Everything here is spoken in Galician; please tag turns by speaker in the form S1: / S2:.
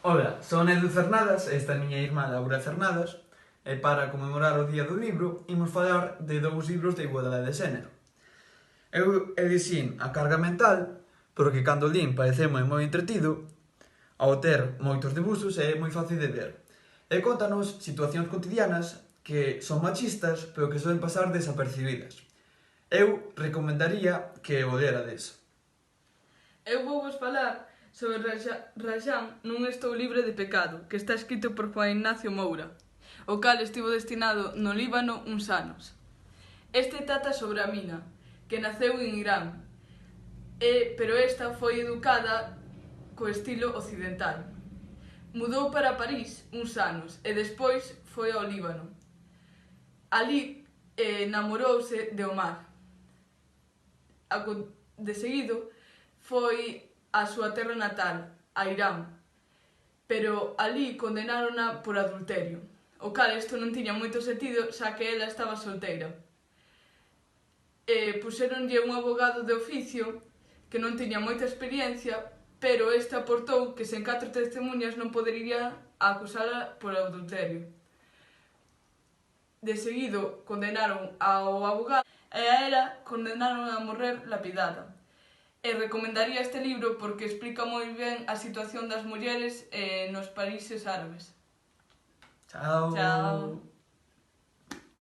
S1: Ola, son Edu Cernadas, esta é a miña irmá Laura Cernadas, e para conmemorar o Día do Libro, imos falar de dous libros de igualdade de xénero. Eu elixín A carga mental, porque cando lín pareceume moi entretido, ao ter moitos debuxos é moi fácil de ler. E contanos situacións cotidianas que son machistas, pero que soen pasar desapercibidas. Eu recomendaría que o lerades.
S2: Eu vou vos falar sobre Raján nun Estou libre de pecado, que está escrito por Juan Ignacio Moura, o cal estivo destinado no Líbano uns anos. Este trata sobre a mina, que naceu en Irán, pero esta foi educada co estilo occidental. Mudou para París uns anos e despois foi ao Líbano. Alí namorouse de Omar. De seguido foi á súa terra natal, a Irán, pero alí condenárona por adulterio, o cal isto non tiña moito sentido xa que ela estaba solteira. Puxéronlle un abogado de oficio que non tiña moita experiencia, pero este aportou que sen 4 testemunhas non podería acusala por adulterio. De seguido condenaron ao abogado e a ela condenaron a morrer lapidada. E recomendaría este libro porque explica moi ben a situación das mulleres nos países árabes.
S1: Chao!
S2: Chao!